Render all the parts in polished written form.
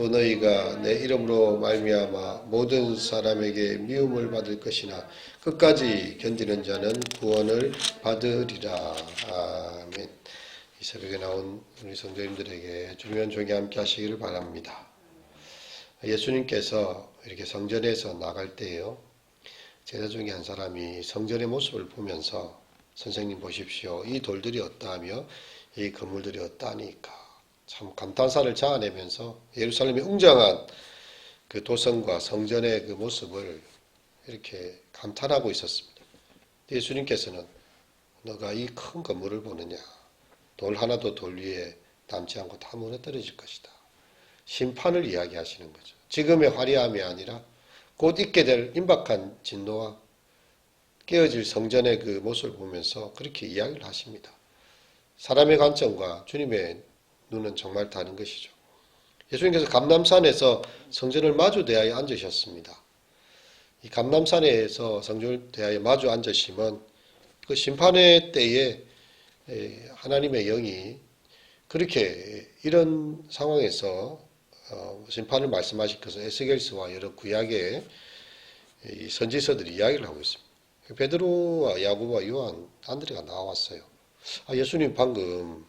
또 너희가 내 이름으로 말미암아 모든 사람에게 미움을 받을 것이나 끝까지 견디는 자는 구원을 받으리라. 아멘. 이 새벽에 나온 우리 성도님들에게 주님의 종이 함께 하시기를 바랍니다. 예수님께서 이렇게 성전에서 나갈 때요, 제자 중에 한 사람이 성전의 모습을 보면서 선생님 보십시오, 이 돌들이 어떠하며 이 건물들이 어떠하니까 참 감탄사를 자아내면서 예루살렘의 웅장한 그 도성과 성전의 그 모습을 이렇게 감탄하고 있었습니다. 예수님께서는 너가 이 큰 건물을 보느냐, 돌 하나도 돌 위에 남지 않고 다 무너뜨려질 것이다. 심판을 이야기하시는 거죠. 지금의 화려함이 아니라 곧 있게 될 임박한 진노와 깨어질 성전의 그 모습을 보면서 그렇게 이야기를 하십니다. 사람의 관점과 주님의 눈은 정말 다른 것이죠. 예수님께서 감람산에서 성전을 마주 대하여 앉으셨습니다. 이 감람산에서 성전을 대하여 마주 앉으시면 그 심판의 때에 하나님의 영이 그렇게 이런 상황에서 심판을 말씀하실 것을 에스겔서와 여러 구약의 선지서들이 이야기를 하고 있습니다. 베드로와 야고보와 요한, 안드레가 나왔어요. 예수님 방금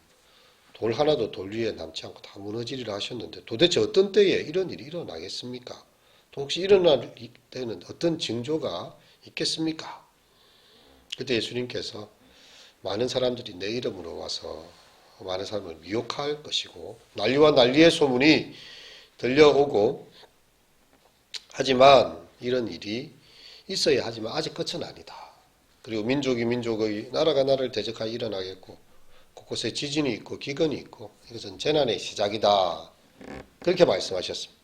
돌 하나도 돌 위에 남지 않고 다 무너지리라 하셨는데 도대체 어떤 때에 이런 일이 일어나겠습니까? 또 혹시 일어날 때는 어떤 징조가 있겠습니까? 그때 예수님께서 많은 사람들이 내 이름으로 와서 많은 사람을 미혹할 것이고 난리와 난리의 소문이 들려오고 하지만 이런 일이 있어야 하지만 아직 끝은 아니다. 그리고 민족이 민족의, 나라가 나라를 대적하여 일어나겠고 곳곳에 지진이 있고 기근이 있고 이것은 재난의 시작이다. 그렇게 말씀하셨습니다.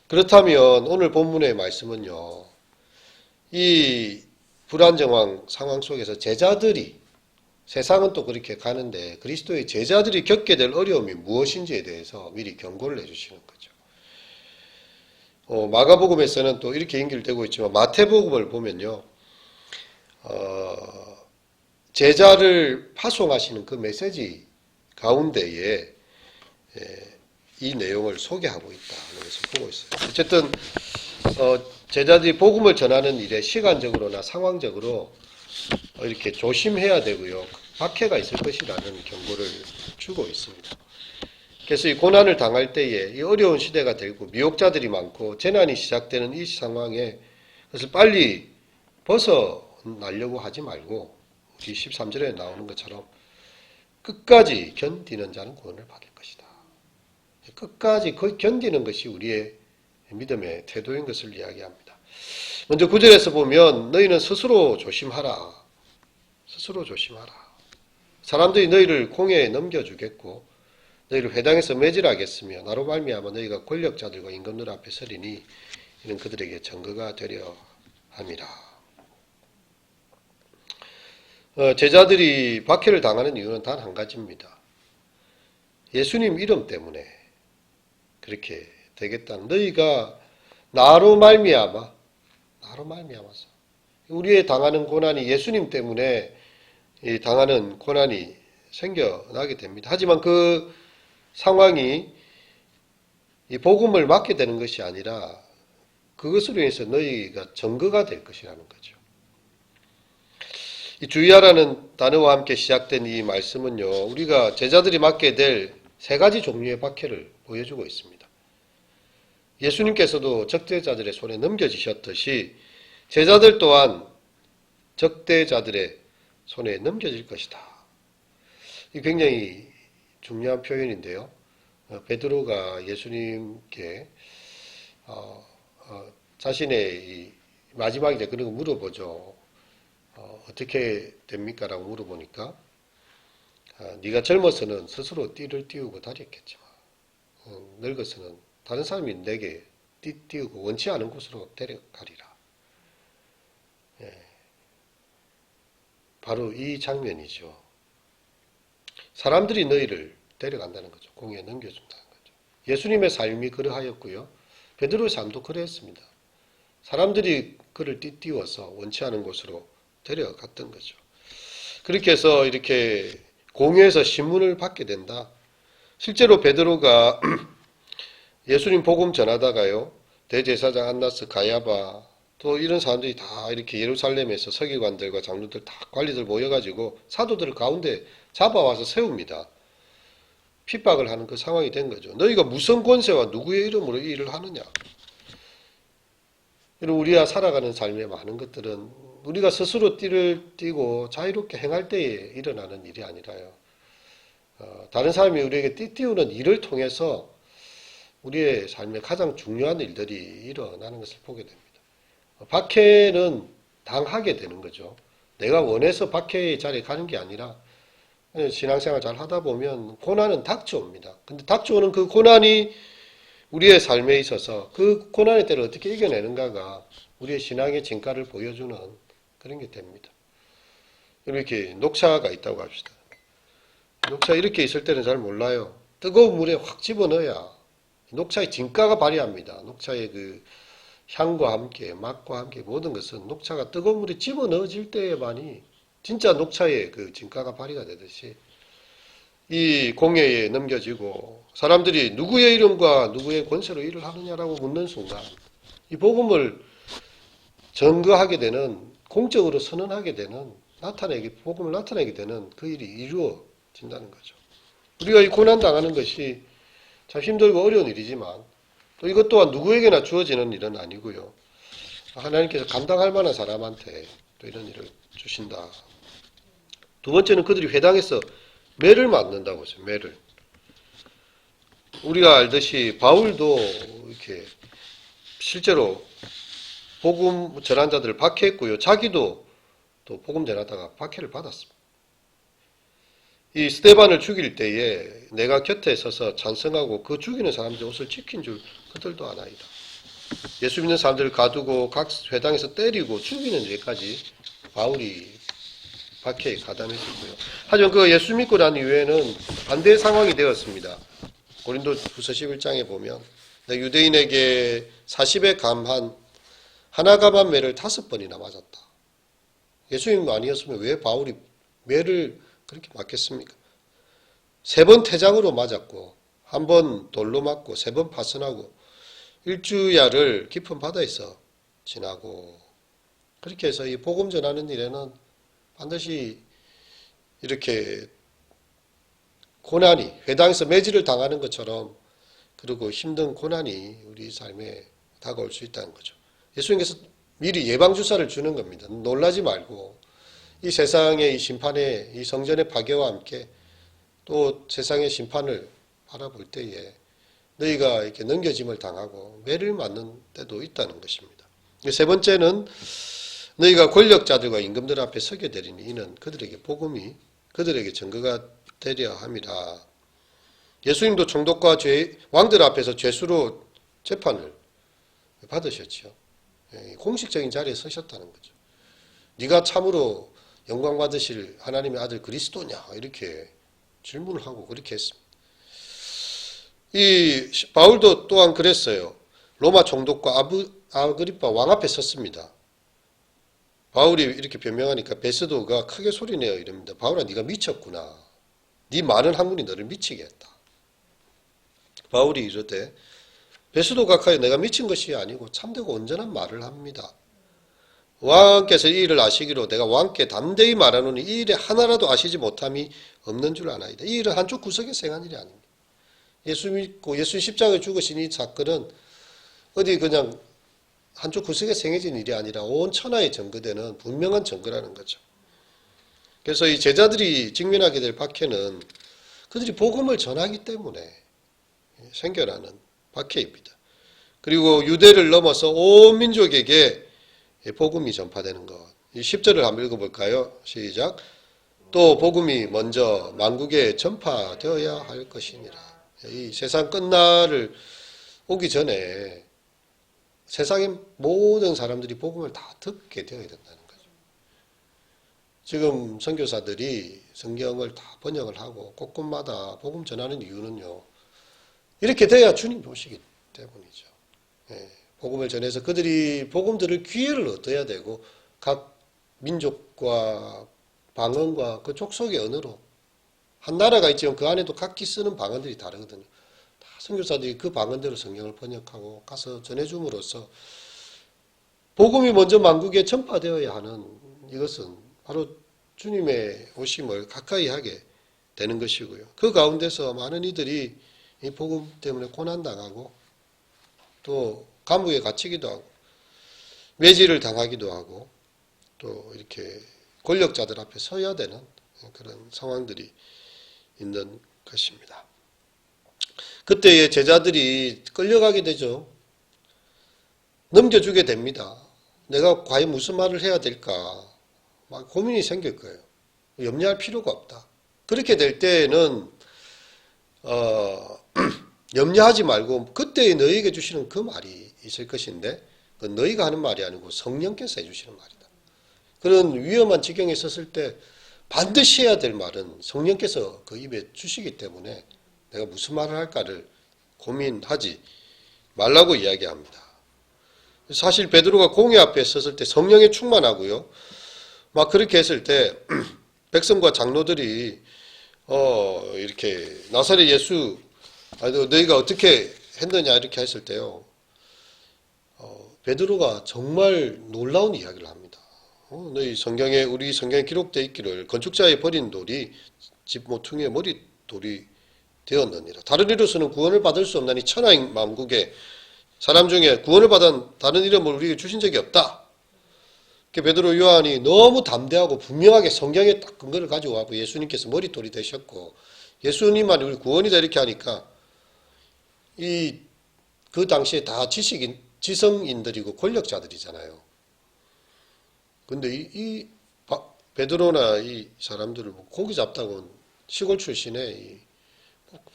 그렇다면 오늘 본문의 말씀은요, 이 불안정한 상황 속에서 제자들이, 세상은 또 그렇게 가는데 그리스도의 제자들이 겪게 될 어려움이 무엇인지에 대해서 미리 경고를 해주시는 거죠. 마가복음에서는 또 이렇게 연결되고 있지만 마태복음을 보면요, 제자를 파송하시는 그 메시지 가운데에 이 내용을 소개하고 있다는 것을 보고 있어요. 어쨌든 제자들이 복음을 전하는 일에 시간적으로나 상황적으로 이렇게 조심해야 되고요, 박해가 있을 것이라는 경고를 주고 있습니다. 그래서 이 고난을 당할 때에 이 어려운 시대가 되고 미혹자들이 많고 재난이 시작되는 이 상황에 그것을 빨리 벗어나려고 하지 말고 우리 13절에 나오는 것처럼 끝까지 견디는 자는 구원을 받을 것이다. 끝까지 견디는 것이 우리의 믿음의 태도인 것을 이야기합니다. 먼저 9절에서 보면 너희는 스스로 조심하라. 스스로 조심하라. 사람들이 너희를 공회에 넘겨주겠고 너희를 회당에서 매질하겠으며 나로 말미암아 너희가 권력자들과 임금들 앞에 서리니 이는 그들에게 증거가 되려 함이라. 제자들이 박해를 당하는 이유는 단 한 가지입니다. 예수님 이름 때문에 그렇게 되겠다는, 너희가 나로 말미암아서 우리의 당하는 고난이 예수님 때문에 당하는 고난이 생겨나게 됩니다. 하지만 그 상황이 이 복음을 맡게 되는 것이 아니라 그것으로 인해서 너희가 증거가 될 것이라는 거죠. 이 주의하라는 단어와 함께 시작된 이 말씀은요, 우리가 제자들이 맡게 될 세 가지 종류의 박해를 보여주고 있습니다. 예수님께서도 적대자들의 손에 넘겨지셨듯이 제자들 또한 적대자들의 손에 넘겨질 것이다. 이 굉장히 중요한 표현인데요. 베드로가 예수님께 자신의 이 마지막에 이제 그런 거 물어보죠. 어떻게 됩니까? 라고 물어보니까 네가 젊어서는 스스로 띠를 띄우고 다녔겠지만 늙어서는 다른 사람이 내게 띠 띄우고 원치 않은 곳으로 데려가리라. 바로 이 장면이죠. 사람들이 너희를 데려간다는 거죠. 공에 넘겨준다는 거죠. 예수님의 삶이 그러하였고요, 베드로의 삶도 그러했습니다. 사람들이 그를 띠띄워서 원치 않은 곳으로 데려갔던 거죠. 그렇게 해서 이렇게 공회에서 신문을 받게 된다. 실제로 베드로가 예수님 복음 전하다가요, 대제사장 안나스, 가야바, 또 이런 사람들이 다 이렇게 예루살렘에서 서기관들과 장로들 다 관리들 모여가지고 사도들을 가운데 잡아와서 세웁니다. 핍박을 하는 그 상황이 된 거죠. 너희가 무슨 권세와 누구의 이름으로 이 일을 하느냐. 우리가 살아가는 삶의 많은 것들은 우리가 스스로 띠를 띠고 자유롭게 행할 때에 일어나는 일이 아니라요. 다른 사람이 우리에게 띠띠우는 일을 통해서 우리의 삶에 가장 중요한 일들이 일어나는 것을 보게 됩니다. 박해는 당하게 되는 거죠. 내가 원해서 박해의 자리에 가는 게 아니라 신앙생활 잘 하다 보면 고난은 닥쳐옵니다. 근데 닥쳐오는 그 고난이 우리의 삶에 있어서 그 고난의 때를 어떻게 이겨내는가가 우리의 신앙의 진가를 보여주는 그런 게 됩니다. 이렇게 녹차가 있다고 합시다. 녹차 이렇게 있을 때는 잘 몰라요. 뜨거운 물에 확 집어넣어야 녹차의 진가가 발휘합니다. 녹차의 그 향과 함께 맛과 함께 모든 것은 녹차가 뜨거운 물에 집어넣어질 때에만이 진짜 녹차의 그 진가가 발휘가 되듯이 이 공예에 넘겨지고 사람들이 누구의 이름과 누구의 권세로 일을 하느냐라고 묻는 순간 이 복음을 전거하게 되는, 공적으로 선언하게 되는, 복음을 나타내게 되는 그 일이 이루어진다는 거죠. 우리가 이 고난 당하는 것이 참 힘들고 어려운 일이지만 또 이것 또한 누구에게나 주어지는 일은 아니고요. 하나님께서 감당할 만한 사람한테 또 이런 일을 주신다. 두 번째는 그들이 회당에서 매를 맞는다고 했어요. 매를. 우리가 알듯이 바울도 이렇게 실제로 복음 전환자들을 박해했고요. 자기도 또 복음 전하다가 박해를 받았습니다. 이 스데반을 죽일 때에 내가 곁에 서서 찬성하고 그 죽이는 사람들의 옷을 지킨 줄 그들도 아나이다. 예수 믿는 사람들을 가두고 각 회당에서 때리고 죽이는 일까지 바울이 박해에 가담했었고요. 하지만 그 예수 믿고 난 이후에는 반대의 상황이 되었습니다. 고린도후서 11장에 보면 유대인에게 40에 감한 하나 감한 매를 5번이나 맞았다. 예수님 아니었으면 왜 바울이 매를 그렇게 맞겠습니까? 3번 태장으로 맞았고 1번 돌로 맞고 3번 파선하고 일주야를 깊은 바다에서 지나고 그렇게 해서 이 복음 전하는 일에는 반드시 이렇게 고난이 회당에서 매질을 당하는 것처럼 그리고 힘든 고난이 우리 삶에 다가올 수 있다는 거죠. 예수님께서 미리 예방주사를 주는 겁니다. 놀라지 말고 이 세상의 이 심판의 이 성전의 파괴와 함께 또 세상의 심판을 바라볼 때에 너희가 이렇게 넘겨짐을 당하고 매를 맞는 때도 있다는 것입니다. 세 번째는 너희가 권력자들과 임금들 앞에 서게 되리니 이는 그들에게 복음이 그들에게 증거가 되려 함이라. 예수님도 총독과 왕들 앞에서 죄수로 재판을 받으셨죠. 공식적인 자리에 서셨다는 거죠. 네가 참으로 영광 받으실 하나님의 아들 그리스도냐 이렇게 질문을 하고 그렇게 했습니다. 이 바울도 또한 그랬어요. 로마 총독과 아그리파 왕 앞에 섰습니다. 바울이 이렇게 변명하니까 베스도가 크게 소리내어 이럽니다. 바울아 네가 미쳤구나. 네 많은 학문이 너를 미치게 했다. 바울이 이르되 베스도 각하여 내가 미친 것이 아니고 참되고 온전한 말을 합니다. 왕께서 이 일을 아시기로 내가 왕께 담대히 말하노니 이 일에 하나라도 아시지 못함이 없는 줄 아나이다. 이 일은 한쪽 구석에서 행한 일이 아닙니다. 예수 믿고 예수 십자가에 죽으신 이 사건은 어디 그냥 한쪽 구석에 생겨진 일이 아니라 온 천하에 전거되는 분명한 증거라는 거죠. 그래서 이 제자들이 직면하게 될 박해는 그들이 복음을 전하기 때문에 생겨나는 박해입니다. 그리고 유대를 넘어서 온 민족에게 복음이 전파되는 것. 이 10절을 한번 읽어볼까요? 시작. 또 복음이 먼저 만국에 전파되어야 할 것이니라. 이 세상 끝날을 오기 전에 세상의 모든 사람들이 복음을 다 듣게 되어야 된다는 거죠. 지금 선교사들이 성경을 다 번역을 하고 곳곳마다 복음 전하는 이유는요. 이렇게 돼야 주님 오시기 때문이죠. 복음을 전해서 그들이 복음 들을 기회를 얻어야 되고 각 민족과 방언과 그 족속의 언어로 한 나라가 있지만 그 안에도 각기 쓰는 방언들이 다르거든요. 다 선교사들이 그 방언대로 성경을 번역하고 가서 전해줌으로써 복음이 먼저 만국에 전파되어야 하는 이것은 바로 주님의 오심을 가까이 하게 되는 것이고요. 그 가운데서 많은 이들이 이 복음 때문에 고난당하고 또 감옥에 갇히기도 하고 매질을 당하기도 하고 또 이렇게 권력자들 앞에 서야 되는 그런 상황들이 있는 것입니다. 그때의 제자들이 끌려가게 되죠. 넘겨주게 됩니다. 내가 과연 무슨 말을 해야 될까? 막 고민이 생길 거예요. 염려할 필요가 없다. 그렇게 될 때에는 염려하지 말고 그때 너희에게 주시는 그 말이 있을 것인데 그 너희가 하는 말이 아니고 성령께서 해주시는 말이다. 그런 위험한 지경에 섰을 때 반드시 해야 될 말은 성령께서 그 입에 주시기 때문에 내가 무슨 말을 할까를 고민하지 말라고 이야기합니다. 사실 베드로가 공회 앞에 섰을 때 성령에 충만하고요. 막 그렇게 했을 때 백성과 장로들이 이렇게 나사렛 예수 너희가 어떻게 했느냐 이렇게 했을 때요. 베드로가 정말 놀라운 이야기를 합니다. 너희 성경에 우리 성경에 기록되어 있기를 건축자의 버린 돌이 집 모퉁이의 머릿돌이 되었느니라. 다른 이로서는 구원을 받을 수 없나니 천하 만국에 사람 중에 구원을 받은 다른 이름을 우리에게 주신 적이 없다. 베드로 요한이 너무 담대하고 분명하게 성경에 딱 근거를 가지고 와서 예수님께서 머릿돌이 되셨고 예수님만 우리 구원이다 이렇게 하니까 그 당시에 다 지성인들이고 권력자들이잖아요. 근데 베드로나 이 사람들을 고기 잡다고 시골 출신의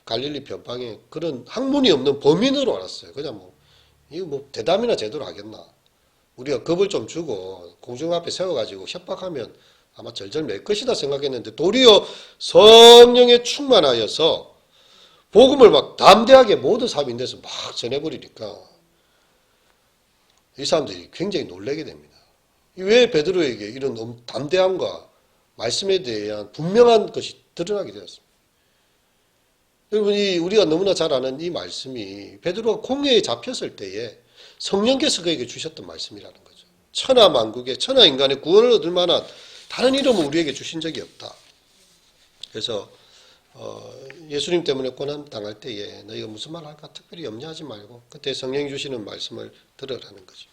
갈릴리 변방에 그런 학문이 없는 범인으로 알았어요. 그냥 이거 대담이나 제대로 하겠나. 우리가 겁을 좀 주고 공중 앞에 세워가지고 협박하면 아마 절절 맬 것이다 생각했는데 도리어 성령에 충만하여서 복음을 막 담대하게 모든 사람인데서 막 전해버리니까 이 사람들이 굉장히 놀라게 됩니다. 왜 베드로에게 이런 담대함과 말씀에 대한 분명한 것이 드러나게 되었습니다. 여러분, 우리가 너무나 잘 아는 이 말씀이 베드로가 공회에 잡혔을 때에 성령께서 그에게 주셨던 말씀이라는 거죠. 천하 만국에 천하 인간의 구원을 얻을 만한 다른 이름은 우리에게 주신 적이 없다. 그래서 예수님 때문에 고난 당할 때에 너희가 무슨 말 할까 특별히 염려하지 말고 그때 성령이 주시는 말씀을 들으라는 거죠.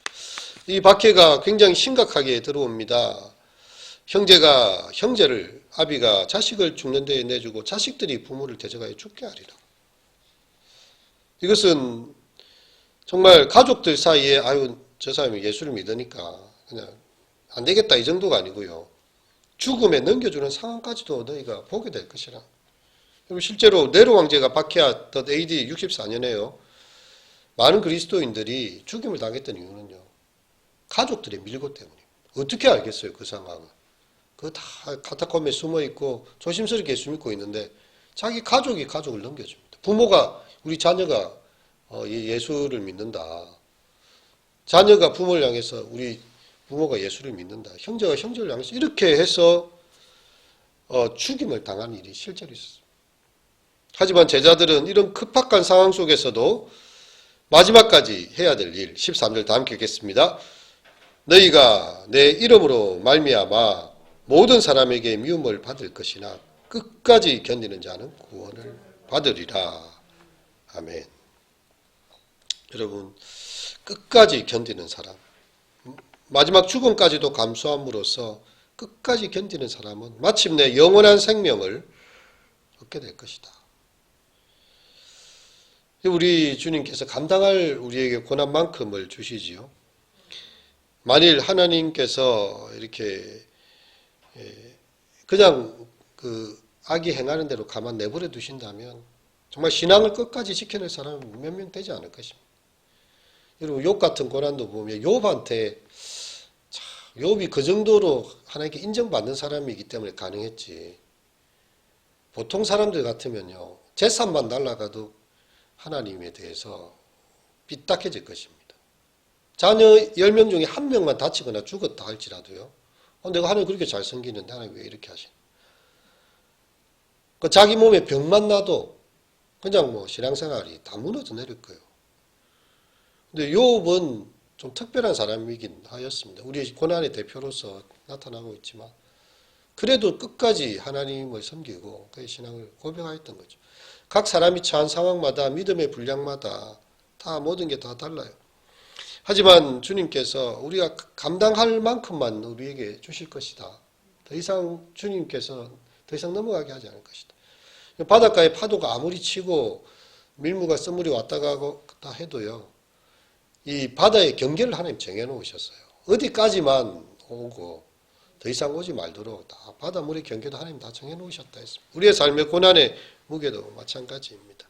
이 박해가 굉장히 심각하게 들어옵니다. 형제가 형제를 아비가 자식을 죽는 데에 내주고 자식들이 부모를 대적하여 죽게 하리라. 이것은 정말 가족들 사이에 저 사람이 예수를 믿으니까 그냥 안 되겠다 이 정도가 아니고요. 죽음에 넘겨주는 상황까지도 너희가 보게 될 것이라. 실제로 네로 왕제가 박해하던 AD 64년에요. 많은 그리스도인들이 죽임을 당했던 이유는요. 가족들의 밀고 때문입니다. 어떻게 알겠어요 그 상황을. 그 다 카타콤에 숨어 있고 조심스럽게 예수 믿고 있는데 자기 가족이 가족을 넘겨줍니다. 부모가 우리 자녀가 예수를 믿는다. 자녀가 부모를 향해서 우리 부모가 예수를 믿는다. 형제가 형제를 향해서 이렇게 해서 죽임을 당한 일이 실제로 있었습니다. 하지만 제자들은 이런 급박한 상황 속에서도 마지막까지 해야 될 일 13절 다 함께 읽겠습니다. 너희가 내 이름으로 말미암아 모든 사람에게 미움을 받을 것이나 끝까지 견디는 자는 구원을 받으리라. 아멘. 여러분, 끝까지 견디는 사람, 마지막 죽음까지도 감수함으로써 끝까지 견디는 사람은 마침내 영원한 생명을 얻게 될 것이다. 우리 주님께서 감당할 우리에게 고난만큼을 주시지요. 만일 하나님께서 이렇게 그냥 그 악이 행하는 대로 가만 내버려 두신다면 정말 신앙을 끝까지 지켜낼 사람은 몇 명 되지 않을 것입니다. 여러분 욥 같은 고난도 보면 욥한테 욥이 그 정도로 하나님께 인정받는 사람이기 때문에 가능했지. 보통 사람들 같으면요 재산만 날아가도 하나님에 대해서 삐딱해질 것입니다. 자녀 10명 중에 1명만 다치거나 죽었다 할지라도요. 내가 하나님 그렇게 잘 섬기는데 하나님 왜 이렇게 하시나. 자기 몸에 병만 나도 그냥 뭐 신앙생활이 다 무너져 내릴 거예요. 근데 욥은 좀 특별한 사람이긴 하였습니다. 우리의 고난의 대표로서 나타나고 있지만 그래도 끝까지 하나님을 섬기고 그의 신앙을 고백하였던 거죠. 각 사람이 처한 상황마다 믿음의 분량마다 다 모든 게 다 달라요. 하지만 주님께서 우리가 감당할 만큼만 우리에게 주실 것이다. 더 이상 주님께서 더 이상 넘어가게 하지 않을 것이다. 바닷가에 파도가 아무리 치고 밀무가 썰물이 왔다 갔다 해도요. 이 바다의 경계를 하나님 정해놓으셨어요. 어디까지만 오고 더 이상 오지 말도록 다 바닷물의 경계도 하나님 다 정해놓으셨다 했습니다. 우리의 삶의 고난의 무게도 마찬가지입니다.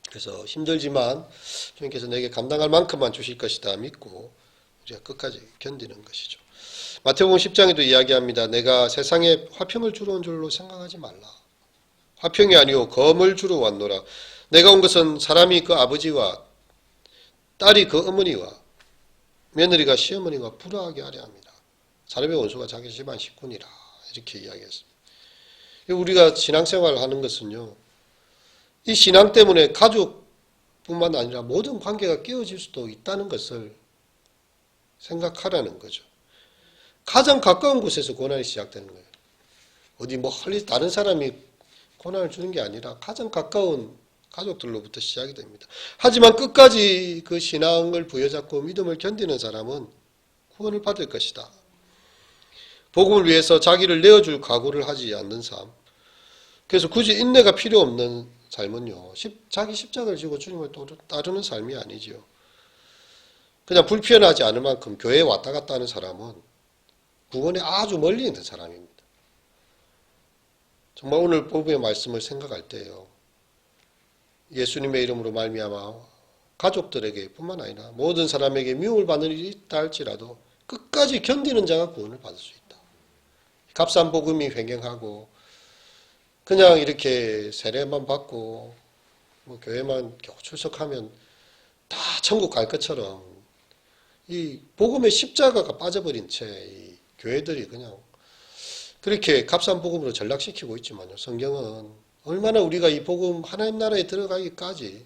그래서 힘들지만 주님께서 내게 감당할 만큼만 주실 것이다 믿고 우리가 끝까지 견디는 것이죠. 마태복음 10장에도 이야기합니다. 내가 세상에 화평을 주러 온 줄로 생각하지 말라. 화평이 아니오 검을 주러 왔노라. 내가 온 것은 사람이 그 아버지와 딸이 그 어머니와 며느리가 시어머니와 불화하게 하려 합니다. 사람의 원수가 자기 집안 식구니라. 이렇게 이야기했습니다. 우리가 신앙생활을 하는 것은요. 이 신앙 때문에 가족뿐만 아니라 모든 관계가 깨어질 수도 있다는 것을 생각하라는 거죠. 가장 가까운 곳에서 고난이 시작되는 거예요. 어디 멀리 다른 사람이 고난을 주는 게 아니라 가장 가까운 가족들로부터 시작이 됩니다. 하지만 끝까지 그 신앙을 부여잡고 믿음을 견디는 사람은 구원을 받을 것이다. 복음을 위해서 자기를 내어줄 각오를 하지 않는 삶. 그래서 굳이 인내가 필요 없는 삶은요. 자기 십자가를 지고 주님을 따르는 삶이 아니지요. 그냥 불편하지 않을 만큼 교회에 왔다 갔다 하는 사람은 구원에 아주 멀리 있는 사람입니다. 정말 오늘 본문의 말씀을 생각할 때요. 예수님의 이름으로 말미암아 가족들에게 뿐만 아니라 모든 사람에게 미움을 받는 일이 있다 할지라도 끝까지 견디는 자가 구원을 받을 수 있다. 값싼 복음이 횡행하고 그냥 이렇게 세례만 받고 뭐 교회만 겨우 출석하면 다 천국 갈 것처럼 이 복음의 십자가가 빠져버린 채 이 교회들이 그냥 그렇게 값싼 복음으로 전락시키고 있지만요. 성경은 얼마나 우리가 이 복음 하나님 나라에 들어가기까지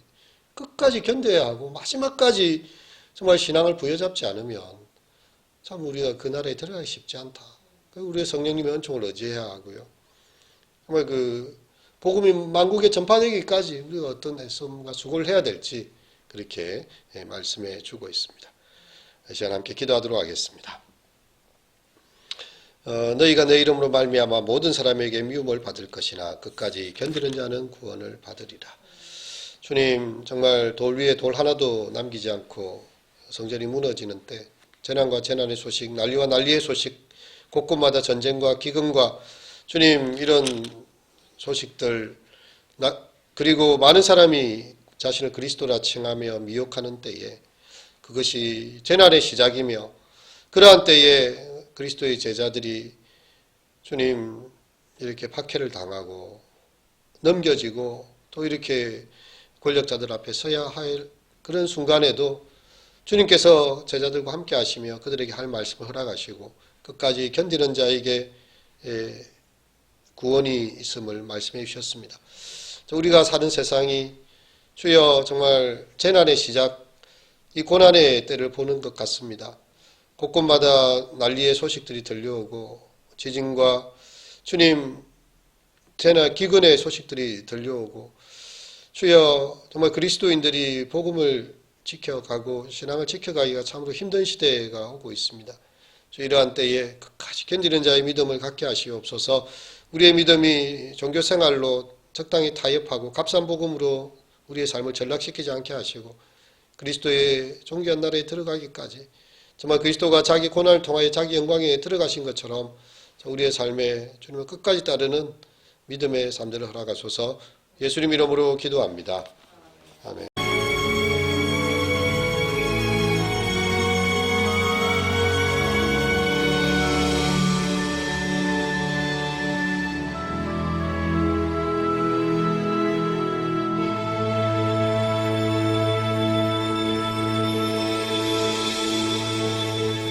끝까지 견뎌야 하고 마지막까지 정말 신앙을 부여잡지 않으면 참 우리가 그 나라에 들어가기 쉽지 않다. 우리의 성령님의 은총을 의지해야 하고요. 정말 그 복음이 만국에 전파되기까지 우리가 어떤 애씀과 수고를 해야 될지 그렇게 말씀해 주고 있습니다. 이 시간 함께 기도하도록 하겠습니다. 너희가 내 이름으로 말미암아 모든 사람에게 미움을 받을 것이나 끝까지 견디는 자는 구원을 받으리라. 주님 정말 돌 위에 돌 하나도 남기지 않고 성전이 무너지는 때 재난과 재난의 소식, 난리와 난리의 소식, 곳곳마다 전쟁과 기근과 주님 이런 소식들 그리고 많은 사람이 자신을 그리스도라 칭하며 미혹하는 때에 그것이 재난의 시작이며 그러한 때에 그리스도의 제자들이 주님 이렇게 박해를 당하고 넘겨지고 또 이렇게 권력자들 앞에 서야 할 그런 순간에도 주님께서 제자들과 함께 하시며 그들에게 할 말씀을 허락하시고 끝까지 견디는 자에게 구원이 있음을 말씀해 주셨습니다. 우리가 사는 세상이 주여 정말 재난의 시작, 이 고난의 때를 보는 것 같습니다. 곳곳마다 난리의 소식들이 들려오고 지진과 주님 재난 기근의 소식들이 들려오고 주여 정말 그리스도인들이 복음을 지켜가고 신앙을 지켜가기가 참으로 힘든 시대가 오고 있습니다. 이러한 때에 끝까지 견디는 자의 믿음을 갖게 하시옵소서. 우리의 믿음이 종교생활로 적당히 타협하고 값싼 복음으로 우리의 삶을 전락시키지 않게 하시고 그리스도의 존귀한 나라에 들어가기까지 정말 그리스도가 자기 고난을 통하여 자기 영광에 들어가신 것처럼 우리의 삶에 주님을 끝까지 따르는 믿음의 삶들을 허락하소서. 예수님 이름으로 기도합니다. 아멘.